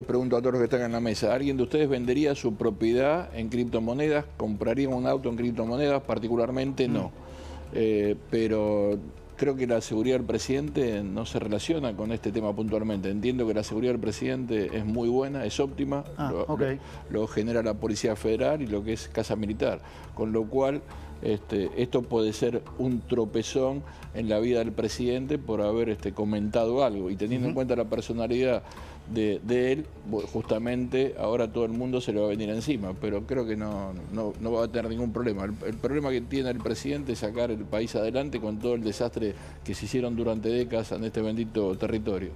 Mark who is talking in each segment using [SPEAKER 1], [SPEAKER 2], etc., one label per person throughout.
[SPEAKER 1] Pregunto a todos los que están en la mesa, ¿alguien de ustedes vendería su propiedad en criptomonedas? ¿Compraría un auto en criptomonedas? Particularmente no. Pero creo que la seguridad del presidente no se relaciona con este tema puntualmente. Entiendo que la seguridad del presidente es muy buena, es óptima, lo genera la Policía Federal y lo que es Casa Militar, con lo cual esto puede ser un tropezón en la vida del presidente por haber comentado algo, y teniendo en cuenta la personalidad de él, justamente ahora todo el mundo se le va a venir encima, pero creo que no va a tener ningún problema. El problema que tiene el presidente es sacar el país adelante con todo el desastre que se hicieron durante décadas en este bendito territorio.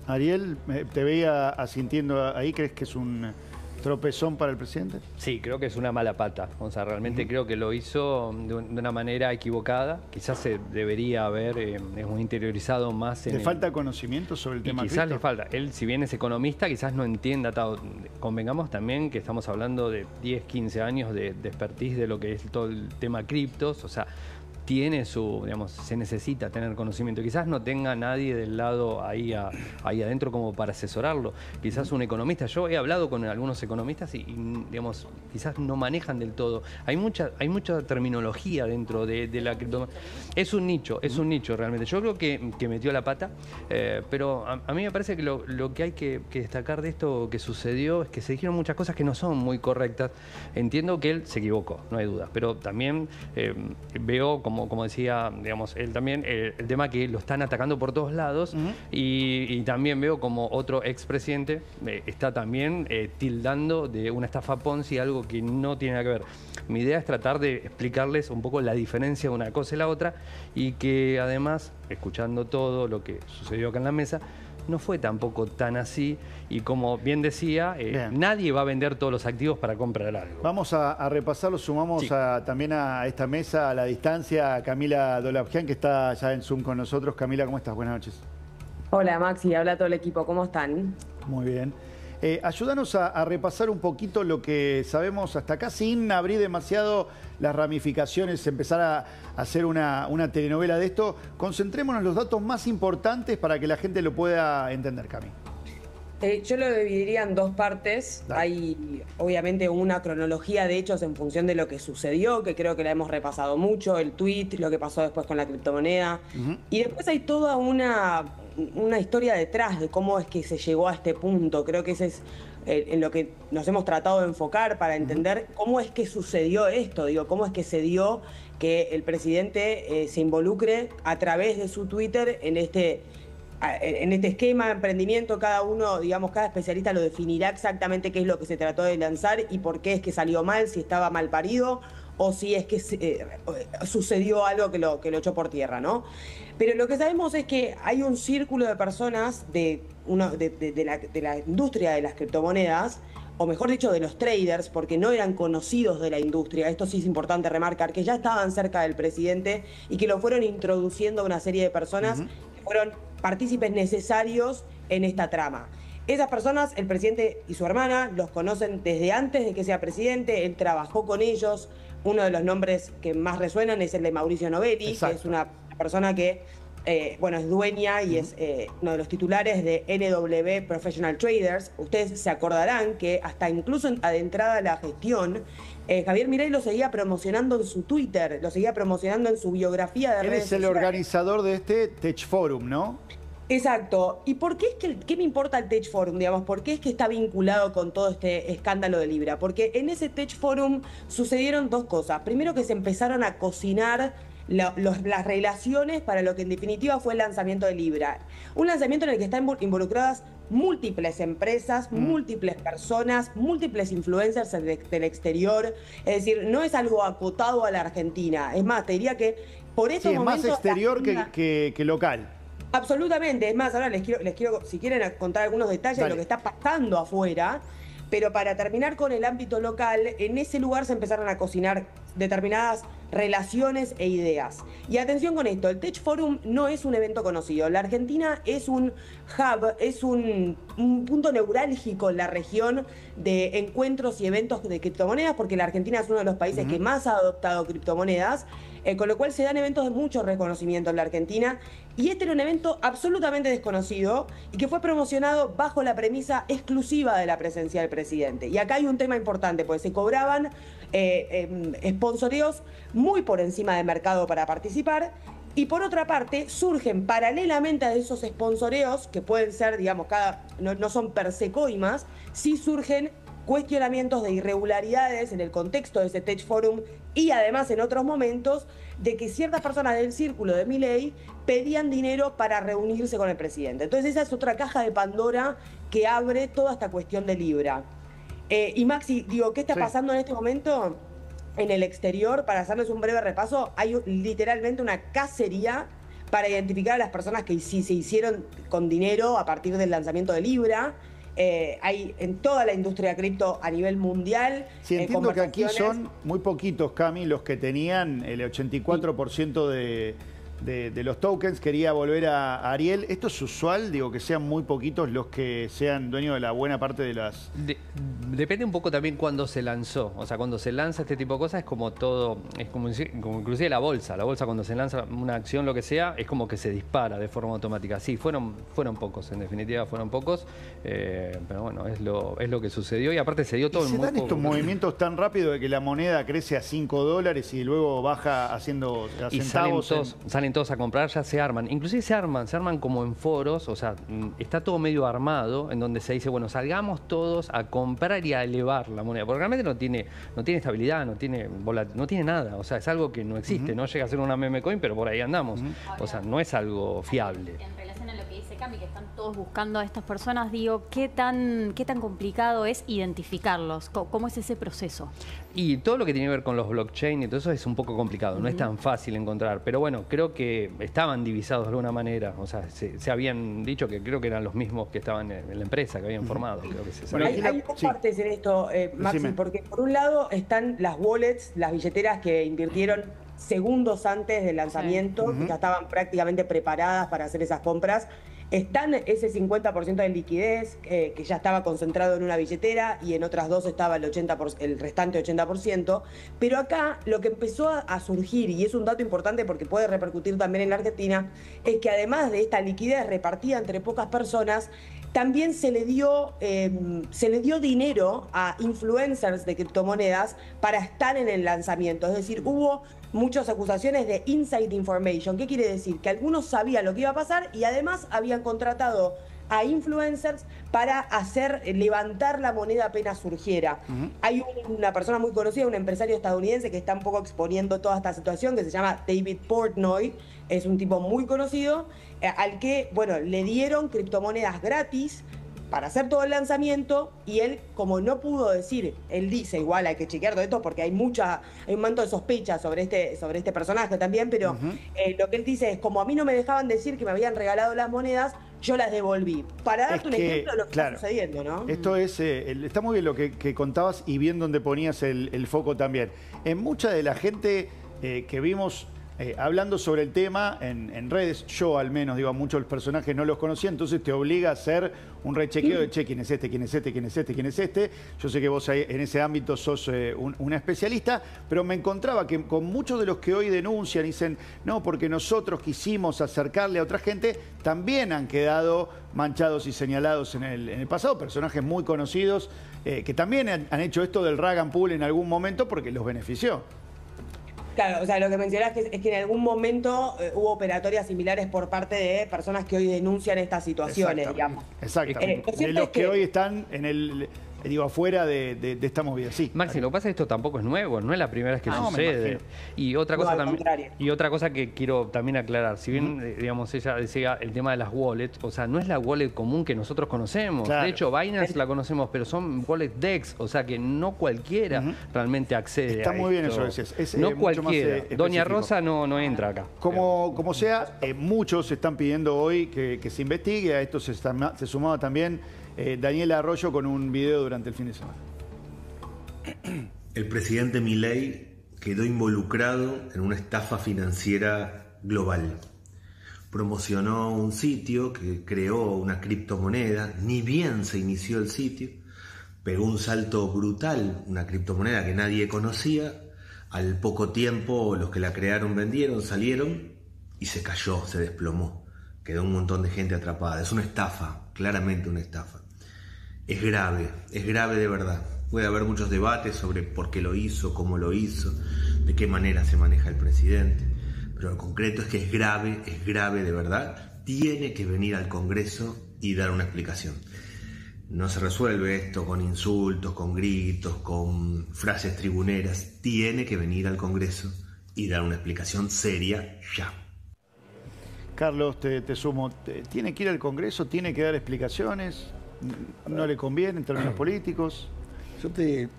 [SPEAKER 2] Ariel, te veía asintiendo ahí, ¿crees que es un tropezón para el presidente?
[SPEAKER 3] Sí, creo que es una mala pata. O sea, realmente creo que lo hizo de una manera equivocada. Quizás se debería haber interiorizado más en...
[SPEAKER 2] ¿Le falta conocimiento sobre el tema
[SPEAKER 3] quizás
[SPEAKER 2] cripto?
[SPEAKER 3] le falta. Él, si bien es economista, quizás no entienda. Convengamos también que estamos hablando de 10, 15 años de expertise de lo que es todo el tema criptos. O sea, tiene su, digamos, se necesita tener conocimiento. Quizás no tenga nadie del lado ahí adentro como para asesorarlo. Quizás un economista. Yo he hablado con algunos economistas y digamos, quizás no manejan del todo. Hay mucha terminología dentro de la criptomoneda. Es un nicho realmente. Yo creo que metió la pata, pero a mí me parece que lo que hay que destacar de esto que sucedió es que se dijeron muchas cosas que no son muy correctas. Entiendo que él se equivocó, no hay duda, pero también veo como decía, digamos, él también, el tema que lo están atacando por todos lados, y también veo como otro expresidente está también tildando de una estafa Ponzi, algo que no tiene nada que ver. Mi idea es tratar de explicarles un poco la diferencia de una cosa y la otra, y que además, escuchando todo lo que sucedió acá en la mesa, no fue tampoco tan así, y como bien decía, nadie va a vender todos los activos para comprar algo.
[SPEAKER 2] Vamos a repasarlo, sumamos
[SPEAKER 3] sí.
[SPEAKER 2] También a esta mesa, a la distancia, a Camila Dolabjian, que está ya en Zoom con nosotros. Camila, ¿cómo estás? Buenas noches.
[SPEAKER 4] Hola Maxi, habla todo el equipo, ¿cómo están?
[SPEAKER 2] Muy bien. Ayúdanos a repasar un poquito lo que sabemos hasta acá, sin abrir demasiado las ramificaciones, empezar a hacer una telenovela de esto. Concentrémonos en los datos más importantes para que la gente lo pueda entender, Cami.
[SPEAKER 4] Yo lo dividiría en dos partes.
[SPEAKER 2] Dale.
[SPEAKER 4] Hay obviamente una cronología de hechos en función de lo que sucedió, que creo que la hemos repasado mucho, el tweet, lo que pasó después con la criptomoneda. Y después hay toda una historia detrás de cómo es que se llegó a este punto. Creo que ese es en lo que nos hemos tratado de enfocar para entender cómo es que sucedió esto, digo, cómo es que se dio que el presidente se involucre a través de su Twitter en este esquema de emprendimiento. Cada uno, digamos, cada especialista lo definirá exactamente qué es lo que se trató de lanzar y por qué es que salió mal, si estaba mal parido o si es que sucedió algo que lo echó por tierra, ¿no? Pero lo que sabemos es que hay un círculo de personas de la industria de las criptomonedas, o mejor dicho, de los traders, porque no eran conocidos de la industria. Esto sí es importante remarcar, que ya estaban cerca del presidente y que lo fueron introduciendo a una serie de personas que fueron partícipes necesarios en esta trama. Esas personas, el presidente y su hermana, los conocen desde antes de que sea presidente. Él trabajó con ellos. Uno de los nombres que más resuenan es el de Mauricio Novelli, que es una persona que es dueña y es uno de los titulares de NW Professional Traders. Ustedes se acordarán que hasta incluso adentrada la gestión, Javier Milei lo seguía promocionando en su Twitter, lo seguía promocionando en su biografía de redes sociales.
[SPEAKER 2] Él es el organizador de este Tech Forum, ¿no?
[SPEAKER 4] Exacto. ¿Y por qué es que qué me importa el Tech Forum, digamos? ¿Por qué es que está vinculado con todo este escándalo de Libra? Porque en ese Tech Forum sucedieron dos cosas. Primero, que se empezaron a cocinar las relaciones para lo que en definitiva fue el lanzamiento de Libra. Un lanzamiento en el que están involucradas múltiples empresas, múltiples personas, múltiples influencers del exterior. Es decir, no es algo acotado a la Argentina. Es más, te diría que por estos momentos...
[SPEAKER 2] es más exterior que local.
[SPEAKER 4] Absolutamente. Es más, ahora les quiero, si quieren, contar algunos detalles de lo que está pasando afuera. Pero para terminar con el ámbito local, en ese lugar se empezaron a cocinar determinadas relaciones e ideas. Y atención con esto, el Tech Forum no es un evento conocido. La Argentina es un hub, es un punto neurálgico en la región de encuentros y eventos de criptomonedas, porque la Argentina es uno de los países que más ha adoptado criptomonedas, con lo cual se dan eventos de mucho reconocimiento en la Argentina. Y este era un evento absolutamente desconocido y que fue promocionado bajo la premisa exclusiva de la presencia del presidente. Y acá hay un tema importante, porque se cobraban sponsoreos muy por encima del mercado para participar. Y por otra parte, surgen paralelamente a esos sponsoreos, que pueden ser, digamos, no son per se coimas, sí surgen cuestionamientos de irregularidades en el contexto de ese Tech Forum y además en otros momentos de que ciertas personas del círculo de Milei pedían dinero para reunirse con el presidente. Entonces esa es otra caja de Pandora que abre toda esta cuestión de Libra. Y Maxi, digo, ¿qué está pasando en este momento en el exterior? Para hacerles un breve repaso, hay literalmente una cacería para identificar a las personas que sí se hicieron con dinero a partir del lanzamiento de Libra. Hay en toda la industria cripto a nivel mundial.
[SPEAKER 2] Sí, entiendo que aquí son muy poquitos, Cami, los que tenían el 84% de los tokens. Quería volver a Ariel. ¿Esto es usual? Digo, que sean muy poquitos los que sean dueños de la buena parte de las...
[SPEAKER 3] Depende un poco también cuándo se lanzó. O sea, cuando se lanza este tipo de cosas es como todo, es como inclusive la bolsa. La bolsa cuando se lanza una acción, lo que sea, es como que se dispara de forma automática. Sí, fueron pocos, en definitiva fueron pocos. Pero bueno, es lo que sucedió y aparte se dio todo
[SPEAKER 2] ¿Y se dan estos movimientos tan rápido de que la moneda crece a $5 y luego baja haciendo
[SPEAKER 3] y
[SPEAKER 2] centavos?
[SPEAKER 3] Salen todos a comprar, ya se arman. Inclusive se arman como en foros, o sea, está todo medio armado, en donde se dice, bueno, salgamos todos a comprar y a elevar la moneda. Porque realmente no tiene estabilidad, no tiene nada. O sea, es algo que no existe. No llega a ser una meme coin, pero por ahí andamos. O sea, no es algo fiable.
[SPEAKER 5] En relación a lo que dice Cami, que están todos buscando a estas personas, digo, ¿qué tan complicado es identificarlos? ¿Cómo es ese proceso?
[SPEAKER 3] Y todo lo que tiene que ver con los blockchain y todo eso es un poco complicado, no es tan fácil encontrar. Pero bueno, creo que estaban divisados de alguna manera. O sea, se habían dicho que creo que eran los mismos que estaban en la empresa, que habían formado. Creo que se
[SPEAKER 4] bueno, hay dos partes en esto, Maxi, porque por un lado están las wallets, las billeteras que invirtieron segundos antes del lanzamiento, que ya estaban prácticamente preparadas para hacer esas compras. Están ese 50% de liquidez que ya estaba concentrado en una billetera y en otras dos estaba el restante 80%. Pero acá lo que empezó a surgir, y es un dato importante porque puede repercutir también en la Argentina, es que además de esta liquidez repartida entre pocas personas, también se le dio dinero a influencers de criptomonedas para estar en el lanzamiento. Es decir, hubo muchas acusaciones de inside information. ¿Qué quiere decir? Que algunos sabían lo que iba a pasar y además habían contratado a influencers para levantar la moneda apenas surgiera. Hay una persona muy conocida, un empresario estadounidense que está un poco exponiendo toda esta situación, que se llama David Portnoy. Es un tipo muy conocido, al que, bueno, le dieron criptomonedas gratis para hacer todo el lanzamiento y él, como no pudo decir, él dice, igual hay que chequear todo esto porque hay un manto de sospecha sobre este personaje también, pero lo que él dice es, como a mí no me dejaban decir que me habían regalado las monedas, yo las devolví. Para darte un ejemplo de lo que está sucediendo, ¿no?
[SPEAKER 2] Esto es, está muy bien lo que contabas y bien donde ponías el foco también. En mucha de la gente que vimos hablando sobre el tema en redes, yo al menos, digo, a muchos los personajes no los conocía, entonces te obliga a hacer un rechequeo de, che, quién es este, quién es este, quién es este, quién es este. Yo sé que vos ahí, en ese ámbito sos una especialista, pero me encontraba que con muchos de los que hoy denuncian y dicen, no, porque nosotros quisimos acercarle a otra gente, también han quedado manchados y señalados en el pasado, personajes muy conocidos que también han hecho esto del rag and pull en algún momento porque los benefició.
[SPEAKER 4] Claro, o sea, lo que mencionás es que en algún momento hubo operatorias similares por parte de personas que hoy denuncian estas situaciones, digamos.
[SPEAKER 2] Exactamente. De los que hoy están afuera de esta movida, sí.
[SPEAKER 3] Maxi, lo que pasa es que esto tampoco es nuevo, no es la primera vez que sucede. Y otra cosa otra cosa que quiero también aclarar, si bien, digamos, ella decía el tema de las wallets, o sea, no es la wallet común que nosotros conocemos. Claro. De hecho, Binance la conocemos, pero son wallet DEX, o sea que no cualquiera realmente accede
[SPEAKER 2] Está
[SPEAKER 3] a
[SPEAKER 2] muy bien
[SPEAKER 3] esto.
[SPEAKER 2] eso, decías.
[SPEAKER 3] No cualquiera. Doña Rosa no entra acá.
[SPEAKER 2] Como sea, muchos están pidiendo hoy que se investigue, a esto se sumaba también Daniela Arroyo con un video durante el fin de semana.
[SPEAKER 6] El presidente Milei, quedó involucrado en una estafa financiera global. Promocionó un sitio que creó una criptomoneda, ni bien se inició el sitio, pegó un salto brutal, una criptomoneda que nadie conocía. Al poco tiempo los que la crearon vendieron, salieron y se cayó, se desplomó. Quedó un montón de gente atrapada. Es una estafa, claramente una estafa. Es grave de verdad. Puede haber muchos debates sobre por qué lo hizo, cómo lo hizo, de qué manera se maneja el presidente. Pero lo concreto es que es grave de verdad. Tiene que venir al Congreso y dar una explicación. No se resuelve esto con insultos, con gritos, con frases tribuneras. Tiene que venir al Congreso y dar una explicación seria ya.
[SPEAKER 2] Carlos, te sumo. ¿Tiene que ir al Congreso? ¿Tiene que dar explicaciones? ¿No le conviene en términos políticos?
[SPEAKER 7] Yo te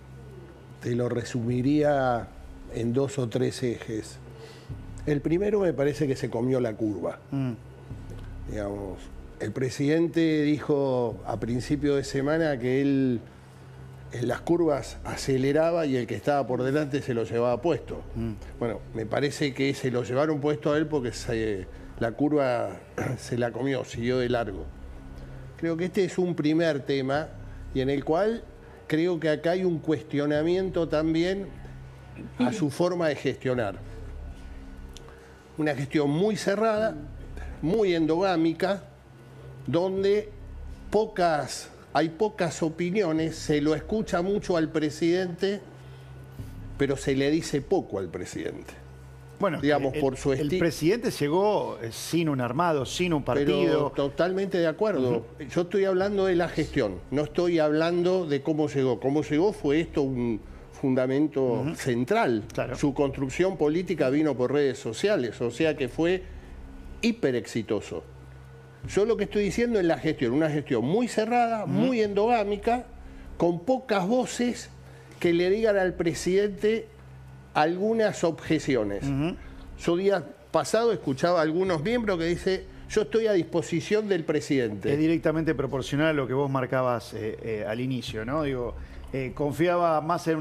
[SPEAKER 7] lo resumiría en 2 o 3 ejes. El primero me parece que se comió la curva. Digamos, el presidente dijo a principio de semana que él en las curvas aceleraba y el que estaba por delante se lo llevaba puesto. Bueno, me parece que se lo llevaron puesto a él porque la curva se la comió, siguió de largo. Creo que este es un primer tema y en el cual creo que acá hay un cuestionamiento también a su forma de gestionar. Una gestión muy cerrada, muy endogámica, donde hay pocas opiniones, se lo escucha mucho al presidente, pero se le dice poco al presidente.
[SPEAKER 2] Bueno,
[SPEAKER 7] digamos, por su
[SPEAKER 2] el presidente llegó sin un armado, sin un partido.
[SPEAKER 7] Pero totalmente de acuerdo. Yo estoy hablando de la gestión, no estoy hablando de cómo llegó. Cómo llegó fue esto un fundamento central. Claro. Su construcción política vino por redes sociales, o sea que fue hiper exitoso. Yo lo que estoy diciendo es la gestión, una gestión muy cerrada, muy endogámica, con pocas voces que le digan al presidente algunas objeciones. Yo día pasado escuchaba a algunos miembros que dicen, yo estoy a disposición del presidente.
[SPEAKER 2] Es directamente proporcional a lo que vos marcabas al inicio, ¿no? Digo, confiaba más en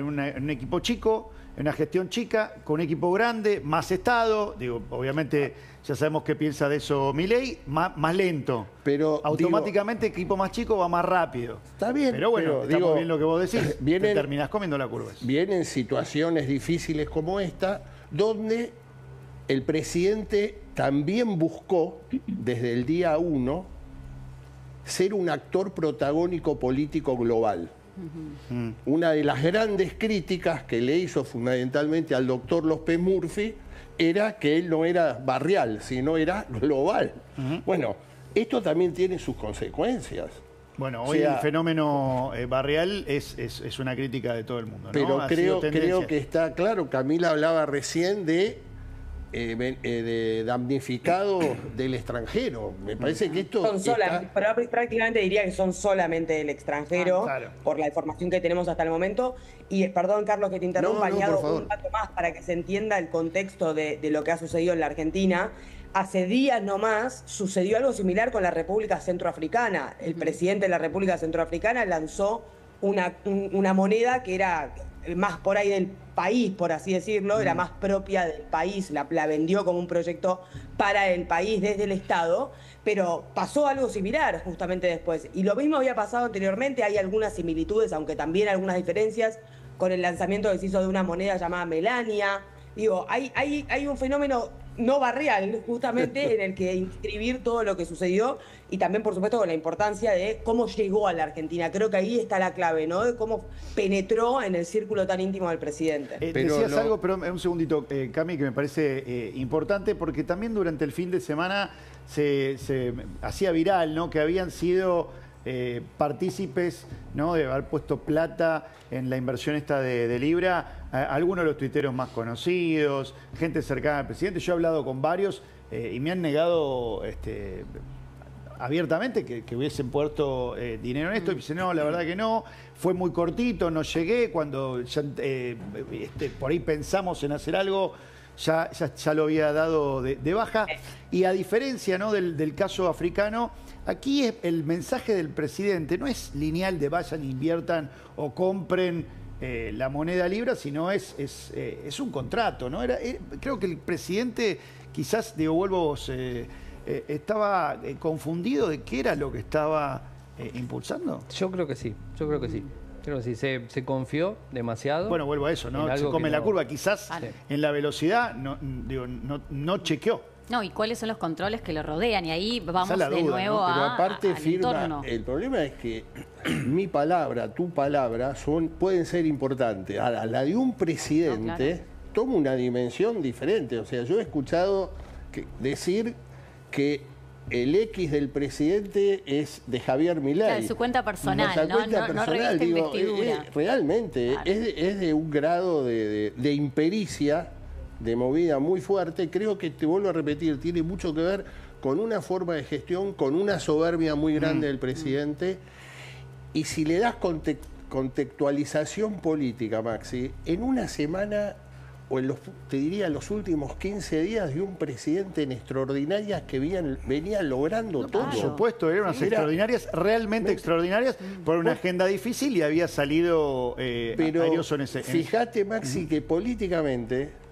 [SPEAKER 2] un equipo chico, en una gestión chica, con un equipo grande, más Estado. Digo, obviamente ya sabemos qué piensa de eso Milei, más lento. Pero automáticamente equipo más chico va más rápido.
[SPEAKER 7] Está bien.
[SPEAKER 2] Pero bueno, está bien lo que vos decís. Te terminás comiendo la curva.
[SPEAKER 7] Vienen situaciones difíciles como esta, donde el presidente también buscó, desde el día 1, ser un actor protagónico político global. Una de las grandes críticas que le hizo fundamentalmente al doctor López Murphy era que él no era barrial, sino era global. Bueno, esto también tiene sus consecuencias.
[SPEAKER 2] Bueno, hoy el fenómeno barrial es una crítica de todo el mundo, ¿no?
[SPEAKER 7] Pero creo que está claro. Camila hablaba recién de damnificado del extranjero. Me parece que esto
[SPEAKER 4] pero prácticamente diría que son solamente del extranjero, claro, por la información que tenemos hasta el momento. Y perdón, Carlos, que te interrumpa, añado un dato más para que se entienda el contexto de lo que ha sucedido en la Argentina. Hace días nomás sucedió algo similar con la República Centroafricana. El presidente de la República Centroafricana lanzó una moneda que era más por ahí del país, por así decirlo, era más propia del país, la vendió como un proyecto para el país desde el Estado, pero pasó algo similar justamente después. Y lo mismo había pasado anteriormente, hay algunas similitudes, aunque también algunas diferencias, con el lanzamiento que se hizo de una moneda llamada Melania. Digo, hay un fenómeno no barrial, justamente, en el que inscribir todo lo que sucedió y también, por supuesto, con la importancia de cómo llegó a la Argentina. Creo que ahí está la clave, ¿no? De cómo penetró en el círculo tan íntimo del presidente.
[SPEAKER 2] Decías algo, pero un segundito, Cami, que me parece importante, porque también durante el fin de semana se hacía viral, ¿no? Que habían sido partícipes, ¿no? De haber puesto plata en la inversión esta de Libra, algunos de los tuiteros más conocidos, gente cercana al presidente. Yo he hablado con varios y me han negado abiertamente que hubiesen puesto dinero en esto, y dicen, no, la verdad que no, fue muy cortito, no llegué, cuando ya, por ahí pensamos en hacer algo, ya lo había dado de baja. Y a diferencia, ¿no? del caso africano, aquí el mensaje del presidente no es lineal de vayan, inviertan o compren la moneda libra, sino es un contrato, ¿no? Creo que el presidente quizás, digo, vuelvo, estaba confundido de qué era lo que estaba impulsando.
[SPEAKER 3] Yo creo que sí, yo creo que sí. Creo que sí, se confió demasiado.
[SPEAKER 2] Bueno, vuelvo a eso, ¿no? Se come la curva, quizás en la velocidad no chequeó.
[SPEAKER 5] No, y cuáles son los controles que lo rodean, y ahí vamos
[SPEAKER 2] de
[SPEAKER 5] nuevo,
[SPEAKER 2] ¿no?
[SPEAKER 7] Pero aparte
[SPEAKER 5] al entorno.
[SPEAKER 7] el problema es que mi palabra, tu palabra, pueden ser importantes. Ahora, la de un presidente toma una dimensión diferente. O sea, yo he escuchado decir que el X del presidente es de Javier Milei.
[SPEAKER 5] Claro, su cuenta personal, no revista investidura.
[SPEAKER 7] Realmente es de un grado de impericia, de movida muy fuerte. Creo que, te vuelvo a repetir, tiene mucho que ver con una forma de gestión, con una soberbia muy grande del presidente. Y si le das contextualización política, Maxi, en una semana, o te diría los últimos 15 días, de un presidente en extraordinarias que venía logrando todo.
[SPEAKER 2] Por supuesto, eran unas extraordinarias, realmente extraordinarias, por una agenda difícil, y había salido aeroso en ese.
[SPEAKER 7] Fíjate, Maxi, que políticamente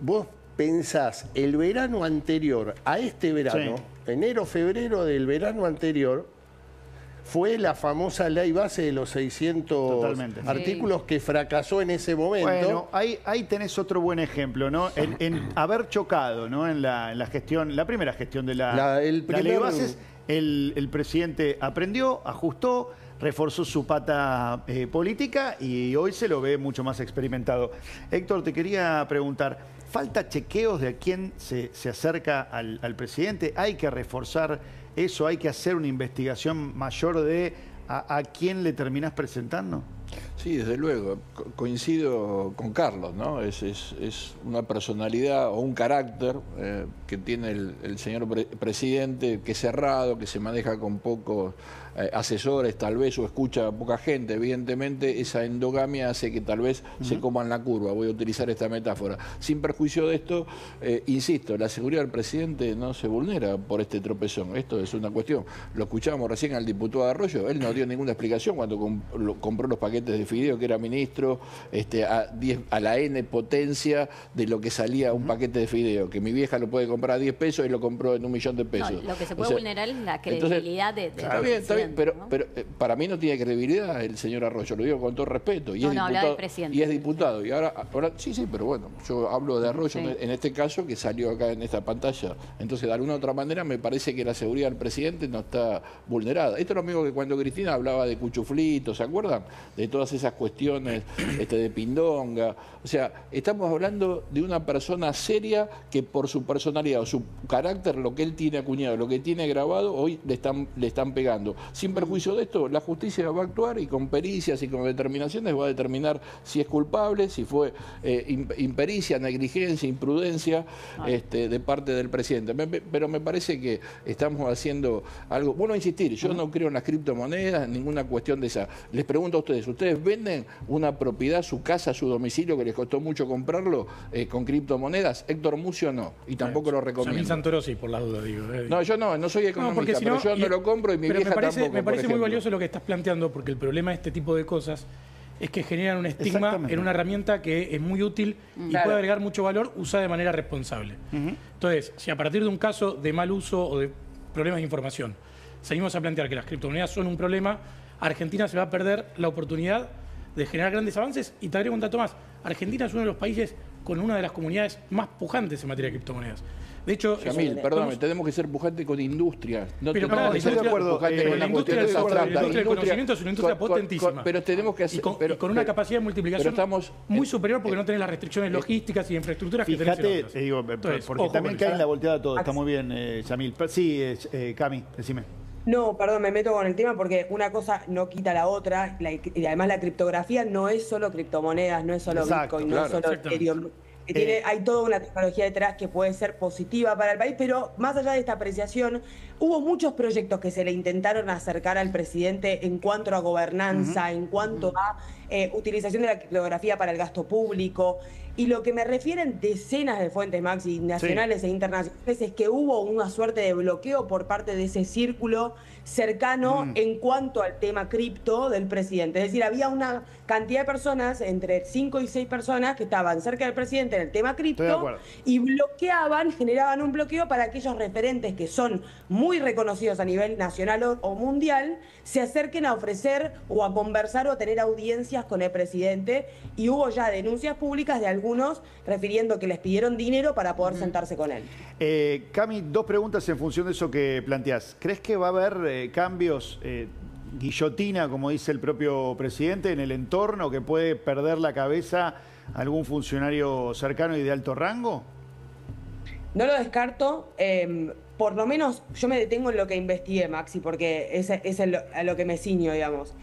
[SPEAKER 7] vos pensás el verano anterior a este verano, enero, febrero del verano anterior, fue la famosa ley base de los 600 artículos que fracasó en ese momento.
[SPEAKER 2] Bueno, ahí tenés otro buen ejemplo, ¿no? En haber chocado, ¿no? En la gestión, la primera gestión de la ley bases, el presidente aprendió, ajustó, reforzó su pata política, y hoy se lo ve mucho más experimentado. Héctor, te quería preguntar, ¿falta chequeos de a quién se acerca al presidente? ¿Hay que reforzar eso? ¿Hay que hacer una investigación mayor de a quién le terminás presentando?
[SPEAKER 1] Sí, desde luego. Coincido con Carlos, ¿no? Es una personalidad o un carácter que tiene el señor presidente, que es cerrado, que se maneja con pocos asesores, tal vez, o escucha a poca gente. Evidentemente, esa endogamia hace que tal vez se coman la curva. Voy a utilizar esta metáfora. Sin perjuicio de esto, insisto, la seguridad del presidente no se vulnera por este tropezón. Esto es una cuestión. Lo escuchábamos recién al diputado Arroyo. Él no dio ninguna explicación cuando compró los paquetes de fideo, que era ministro, a la N potencia de lo que salía un paquete de fideo, que mi vieja lo puede comprar a 10 pesos y lo compró en 1.000.000 de pesos.
[SPEAKER 5] No, lo que se puede vulnerar es la credibilidad de
[SPEAKER 1] está bien, pero para mí no tiene credibilidad el señor Arroyo, lo digo con todo respeto. Y es diputado. Y ahora sí, pero bueno, yo hablo de Arroyo en este caso, que salió acá en esta pantalla. Entonces, de alguna u otra manera, me parece que la seguridad del presidente no está vulnerada. Esto es lo mismo que cuando Cristina hablaba de cuchuflitos, ¿se acuerdan? De todas esas cuestiones de pindonga. O sea, estamos hablando de una persona seria que por su personalidad o su carácter, lo que él tiene acuñado, lo que tiene grabado, hoy le están pegando. Sin perjuicio de esto, la justicia va a actuar y con pericias y con determinaciones va a determinar si es culpable, si fue impericia, negligencia, imprudencia de parte del presidente. Pero me parece que estamos haciendo algo. Bueno, insistir, yo no creo en las criptomonedas, en ninguna cuestión de esa. Les pregunto a ustedes, ¿ustedes venden una propiedad, su casa, su domicilio, que les costó mucho comprarlo con criptomonedas? Héctor Mucio no, y tampoco lo recomiendo.
[SPEAKER 8] Samir Santoro sí, por la duda, digo.
[SPEAKER 1] No, yo no soy economista, pero yo no lo compro y mi vieja tampoco.
[SPEAKER 8] Me parece muy valioso lo que estás planteando, porque el problema de este tipo de cosas es que generan un estigma en una herramienta que es muy útil y puede agregar mucho valor usada de manera responsable. Entonces, si a partir de un caso de mal uso o de problemas de información seguimos a plantear que las criptomonedas son un problema, Argentina se va a perder la oportunidad de generar grandes avances. Y te agrego un dato más. Argentina es uno de los países con una de las comunidades más pujantes en materia de criptomonedas. De hecho,
[SPEAKER 1] Yamil, perdóname, tenemos que ser pujantes con industria. No
[SPEAKER 8] pero
[SPEAKER 1] tenemos que ser pujantes con
[SPEAKER 8] la industria del conocimiento es una industria potentísima.
[SPEAKER 1] Pero tenemos que hacer...
[SPEAKER 8] Y con una capacidad de multiplicación muy superior, porque no tenés las restricciones logísticas y de infraestructuras que tenés.
[SPEAKER 2] Fíjate, te digo, porque también cae en la volteada todo. Está muy bien, Yamil. Sí, Cami, decime.
[SPEAKER 4] No, perdón, me meto con el tema porque una cosa no quita la otra, y además la criptografía no es solo criptomonedas, no es solo Bitcoin, no es solo Ethereum. Hay toda una tecnología detrás que puede ser positiva para el país, pero más allá de esta apreciación, hubo muchos proyectos que se le intentaron acercar al presidente en cuanto a gobernanza, en cuanto a utilización de la criptografía para el gasto público. Y lo que me refieren decenas de fuentes, Maxi, nacionales e internacionales, es que hubo una suerte de bloqueo por parte de ese círculo cercano en cuanto al tema cripto del presidente. Es decir, había una cantidad de personas, entre 5 y 6 personas, que estaban cerca del presidente en el tema cripto y generaban un bloqueo para aquellos referentes que son muy reconocidos a nivel nacional o mundial, se acerquen a ofrecer o a conversar o a tener audiencias con el presidente. Y hubo ya denuncias públicas de algunos refiriendo que les pidieron dinero para poder sentarse con él.
[SPEAKER 2] Cami, 2 preguntas en función de eso que planteás. ¿Crees que va a haber cambios, guillotina, como dice el propio presidente, en el entorno, que puede perder la cabeza algún funcionario cercano y de alto rango?
[SPEAKER 4] No lo descarto. Por lo menos yo me detengo en lo que investigué, Maxi, porque es a lo que me ciño, digamos.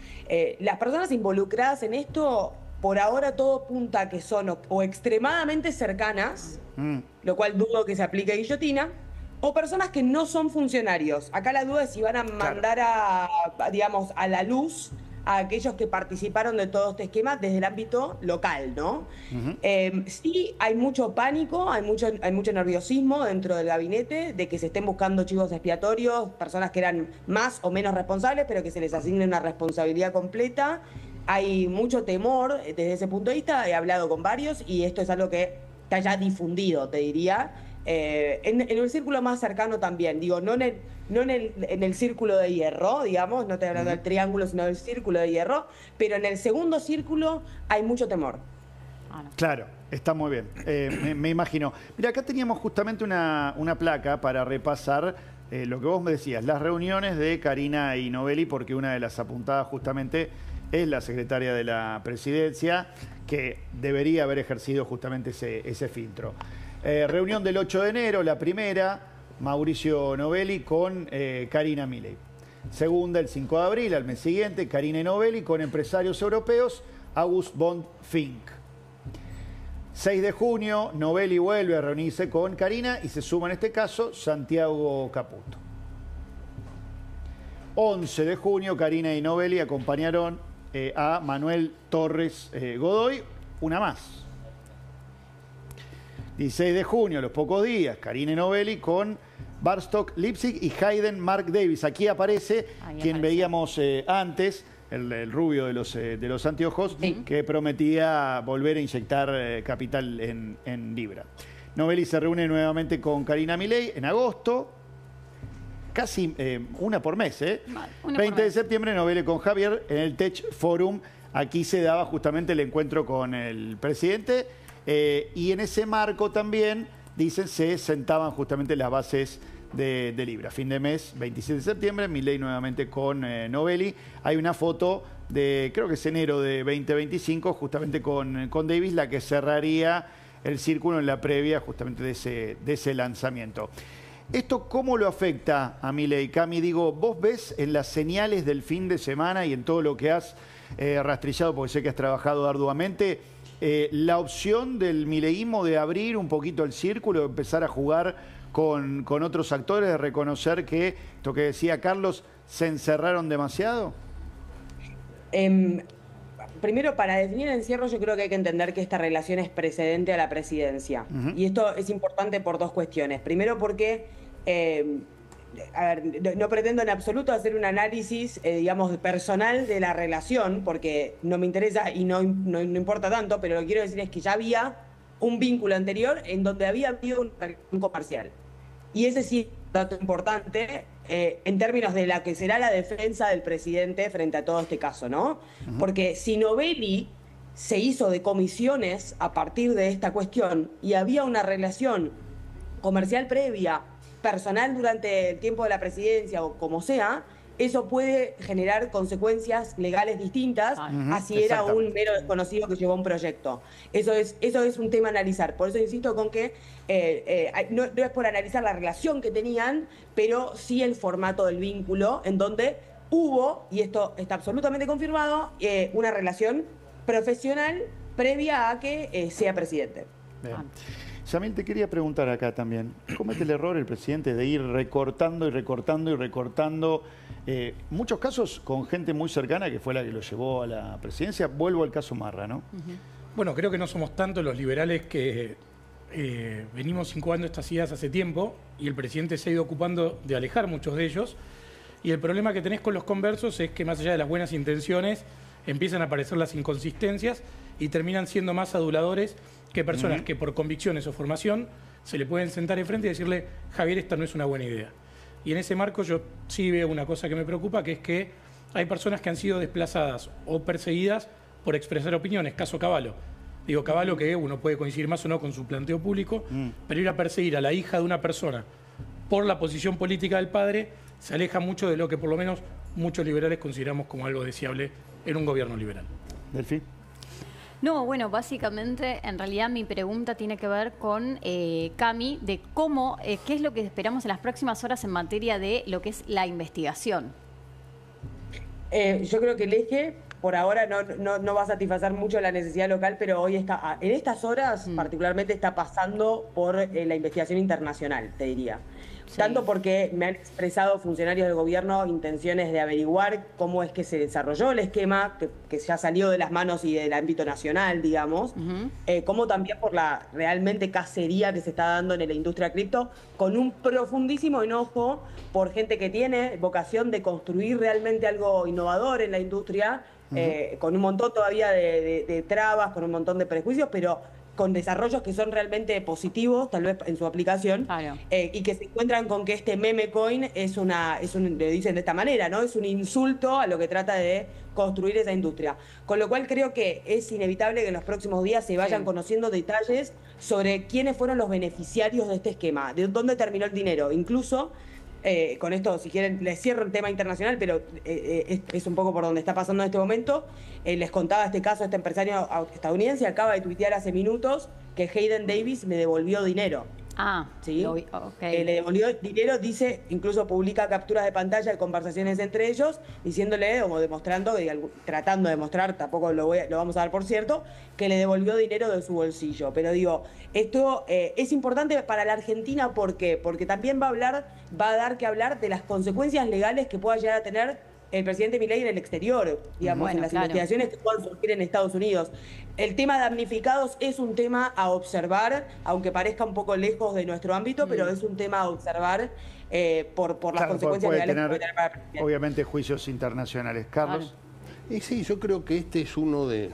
[SPEAKER 4] Las personas involucradas en esto, por ahora todo apunta a que son o extremadamente cercanas, lo cual dudo que se aplique a guillotina, o personas que no son funcionarios. Acá la duda es si van a mandar digamos, a la luz a aquellos que participaron de todo este esquema desde el ámbito local, ¿no? Sí, hay mucho pánico, hay mucho nerviosismo dentro del gabinete de que se estén buscando chivos expiatorios, personas que eran más o menos responsables, pero que se les asigne una responsabilidad completa. Hay mucho temor desde ese punto de vista, he hablado con varios y esto es algo que está ya difundido, te diría. En el círculo más cercano también, digo, no en el círculo de hierro, digamos, no estoy hablando del triángulo, sino del círculo de hierro, pero en el segundo círculo hay mucho temor.
[SPEAKER 2] Claro, está muy bien, me imagino. Mira, acá teníamos justamente una placa para repasar lo que vos me decías, las reuniones de Karina y Novelli, porque una de las apuntadas justamente es la secretaria de la presidencia, que debería haber ejercido justamente ese filtro. Reunión del 8 de enero, la primera, Mauricio Novelli con Karina Milei. Segunda, el 5 de abril, al mes siguiente, Karina y Novelli con empresarios europeos, August von Fink. 6 de junio, Novelli vuelve a reunirse con Karina y se suma en este caso Santiago Caputo. 11 de junio, Karina y Novelli acompañaron a Manuel Torres Godoy, una más. 16 de junio, a los pocos días, Karina y Novelli con Barstock Lipsig y Hayden Mark Davis. Aquí aparece quien veíamos antes, el rubio de los anteojos, que prometía volver a inyectar capital en Libra. Novelli se reúne nuevamente con Karina Milei en agosto, casi una por mes. 20 de septiembre, Novelli con Javier en el Tech Forum. Aquí se daba justamente el encuentro con el presidente. Y en ese marco también, dicen, se sentaban justamente las bases de Libra. Fin de mes, 27 de septiembre, Milei nuevamente con Novelli. Hay una foto de, creo que es enero de 2025, justamente con Davis, la que cerraría el círculo en la previa justamente de ese lanzamiento. ¿Esto cómo lo afecta a Milei? Cami, digo, vos ves en las señales del fin de semana y en todo lo que has rastrillado, porque sé que has trabajado arduamente, la opción del mileísmo de abrir un poquito el círculo, de empezar a jugar con otros actores, de reconocer que, esto que decía Carlos, se encerraron demasiado?
[SPEAKER 4] Primero, para definir el encierro, yo creo que hay que entender que esta relación es precedente a la presidencia. Y esto es importante por 2 cuestiones. Primero, porque a ver, no pretendo en absoluto hacer un análisis, digamos, personal de la relación, porque no me interesa y no importa tanto, pero lo que quiero decir es que ya había un vínculo anterior en donde había habido una relación comercial. Y ese sí es un dato importante en términos de la que será la defensa del presidente frente a todo este caso, ¿no? Porque si Novelli se hizo de comisiones a partir de esta cuestión y había una relación comercial previa, personal durante el tiempo de la presidencia o como sea, eso puede generar consecuencias legales distintas a si era un mero desconocido que llevó un proyecto. Eso es un tema a analizar. Por eso insisto con que no es por analizar la relación que tenían, pero sí el formato del vínculo, en donde hubo, y esto está absolutamente confirmado, una relación profesional previa a que sea presidente.
[SPEAKER 2] Bien. Yamil, te quería preguntar acá también, ¿comete el error el presidente de ir recortando y recortando y recortando Muchos casos con gente muy cercana que fue la que lo llevó a la presidencia. Vuelvo al caso Marra, ¿no?
[SPEAKER 8] Bueno, creo que no somos tantos los liberales que venimos incubando estas ideas hace tiempo y el presidente se ha ido ocupando de alejar muchos de ellos. Y el problema que tenés con los conversos es que más allá de las buenas intenciones empiezan a aparecer las inconsistencias y terminan siendo más aduladores que personas que por convicciones o formación se le pueden sentar enfrente y decirle, Javier, esta no es una buena idea. Y en ese marco yo sí veo una cosa que me preocupa, que es que hay personas que han sido desplazadas o perseguidas por expresar opiniones, caso Cavallo. Digo, Cavallo, que uno puede coincidir más o no con su planteo público, pero ir a perseguir a la hija de una persona por la posición política del padre se aleja mucho de lo que por lo menos muchos liberales consideramos como algo deseable en un gobierno liberal.
[SPEAKER 2] Delfi.
[SPEAKER 5] No, bueno, básicamente, en realidad mi pregunta tiene que ver con Cami, de cómo, qué es lo que esperamos en las próximas horas en materia de lo que es la investigación.
[SPEAKER 4] Yo creo que el eje, por ahora, no va a satisfacer mucho la necesidad local, pero hoy está, en estas horas particularmente está pasando por la investigación internacional, te diría. Sí. Tanto porque me han expresado funcionarios del gobierno intenciones de averiguar cómo es que se desarrolló el esquema, que ya salió de las manos y del ámbito nacional, digamos, como también por la realmente cacería que se está dando en la industria cripto, con un profundísimo enojo por gente que tiene vocación de construir realmente algo innovador en la industria, con un montón todavía de trabas, con un montón de prejuicios, pero con desarrollos que son realmente positivos, tal vez en su aplicación, claro. Y que se encuentran con que este meme coin le dicen de esta manera, ¿no? Es un insulto a lo que trata de construir esa industria. Con lo cual creo que es inevitable que en los próximos días se vayan conociendo detalles sobre quiénes fueron los beneficiarios de este esquema, de dónde terminó el dinero, incluso. Con esto, si quieren, les cierro el tema internacional, pero es un poco por donde está pasando en este momento. Les contaba este caso, este empresario estadounidense acaba de tuitear hace minutos que Hayden Davis me devolvió dinero. ¿Sí? Okay. Le devolvió dinero, dice, incluso publica capturas de pantalla de conversaciones entre ellos, diciéndole o demostrando, tratando de demostrar, tampoco lo vamos a dar por cierto, que le devolvió dinero de su bolsillo. Pero digo, esto es importante para la Argentina, ¿por qué? Porque también va a dar que hablar de las consecuencias legales que pueda llegar a tener el presidente Milei en el exterior, digamos, en las investigaciones que puedan surgir en Estados Unidos. El tema de damnificados es un tema a observar, aunque parezca un poco lejos de nuestro ámbito, pero es un tema a observar por las consecuencias legales que puede tener para el presidente.
[SPEAKER 2] Obviamente juicios internacionales. Carlos.
[SPEAKER 7] Y sí, yo creo que este es uno de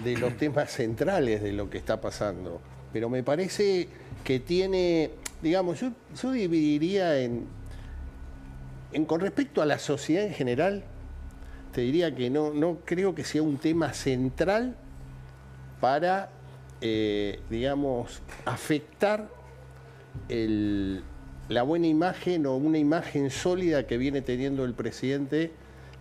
[SPEAKER 7] los temas centrales de lo que está pasando. Pero me parece que tiene, digamos, yo dividiría con respecto a la sociedad en general, te diría que no creo que sea un tema central para, digamos, afectar la buena imagen o una imagen sólida que viene teniendo el presidente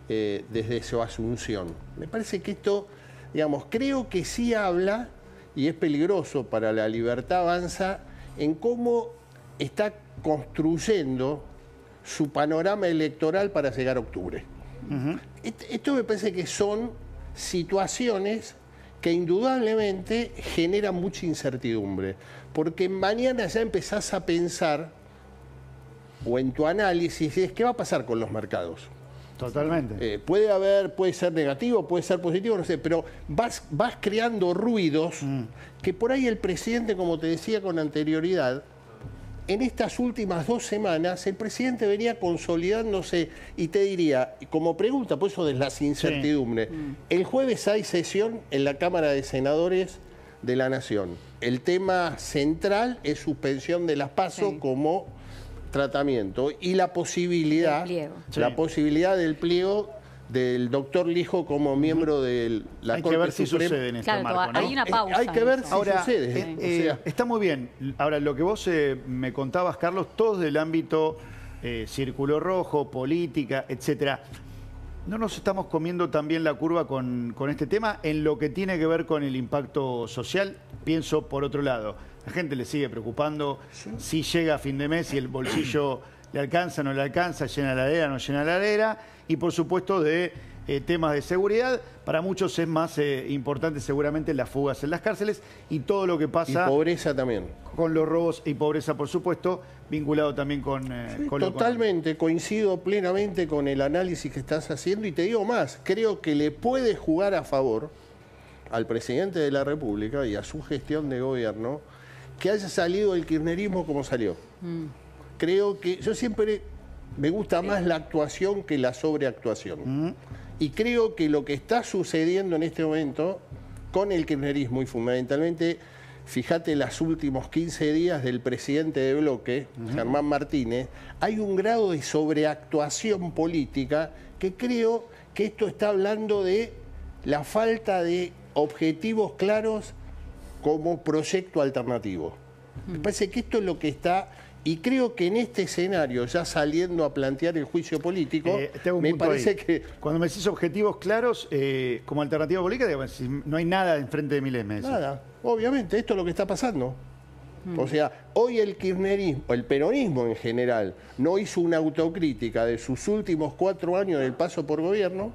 [SPEAKER 7] desde su asunción. Me parece que esto, digamos, creo que sí habla, y es peligroso para la libertad avanza, en cómo está construyendo su panorama electoral para llegar a octubre. Esto me parece que son situaciones que indudablemente generan mucha incertidumbre, porque mañana ya empezás a pensar, o en tu análisis, es qué va a pasar con los mercados.
[SPEAKER 2] Totalmente.
[SPEAKER 7] Puede ser negativo, puede ser positivo, no sé, pero vas creando ruidos que por ahí el presidente, como te decía con anterioridad, en estas últimas 2 semanas el presidente venía consolidándose, y te diría, como pregunta, por eso de las incertidumbres, el jueves hay sesión en la Cámara de Senadores de la Nación. El tema central es suspensión de las PASO como tratamiento y la posibilidad del pliego del doctor Lijo como miembro de la Corte Suprema. Hay que ver si
[SPEAKER 2] sucede en este marco, ¿no?
[SPEAKER 5] Hay una pausa.
[SPEAKER 7] Hay que ver si sucede.
[SPEAKER 2] Está muy bien. Ahora, lo que vos me contabas, Carlos, todos del ámbito círculo rojo, política, etcétera. ¿No nos estamos comiendo también la curva con este tema en lo que tiene que ver con el impacto social? Pienso, por otro lado, la gente le sigue preocupando si llega a fin de mes, si el bolsillo le alcanza, no le alcanza, llena la heladera, no llena la heladera, y por supuesto de temas de seguridad. Para muchos es más importante seguramente las fugas en las cárceles y todo lo que pasa...
[SPEAKER 7] Y pobreza también.
[SPEAKER 2] Con los robos y pobreza, por supuesto, vinculado también con...
[SPEAKER 7] Sí,
[SPEAKER 2] con
[SPEAKER 7] totalmente, coincido plenamente con el análisis que estás haciendo y te digo más, creo que le puede jugar a favor al presidente de la República y a su gestión de gobierno que haya salido el kirchnerismo como salió. Creo que yo siempre me gusta más la actuación que la sobreactuación. Y creo que lo que está sucediendo en este momento con el kirchnerismo y fundamentalmente, fíjate, los últimos 15 días del presidente de bloque, Germán Martínez, hay un grado de sobreactuación política que creo que esto está hablando de la falta de objetivos claros como proyecto alternativo. Me parece que esto es lo que está... Y creo que en este escenario, ya saliendo a plantear el juicio político, me parece que...
[SPEAKER 2] Cuando me decís objetivos claros, como alternativa política, digo, si no hay nada enfrente de Milei.
[SPEAKER 7] Nada, obviamente, esto es lo que está pasando. O sea, hoy el kirchnerismo, el peronismo en general, no hizo una autocrítica de sus últimos 4 años del paso por gobierno,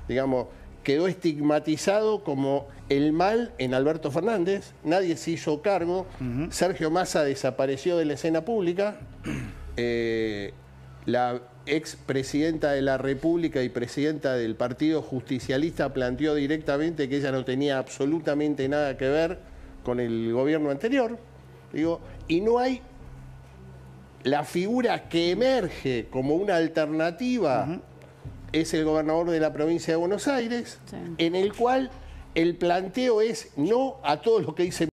[SPEAKER 7] digamos, quedó estigmatizado como el mal en Alberto Fernández, nadie se hizo cargo, Sergio Massa desapareció de la escena pública, la expresidenta de la República y presidenta del Partido Justicialista planteó directamente que ella no tenía absolutamente nada que ver con el gobierno anterior, digo, y no hay la figura que emerge como una alternativa. Es el gobernador de la provincia de Buenos Aires, en el cual el planteo es no a todo lo que dice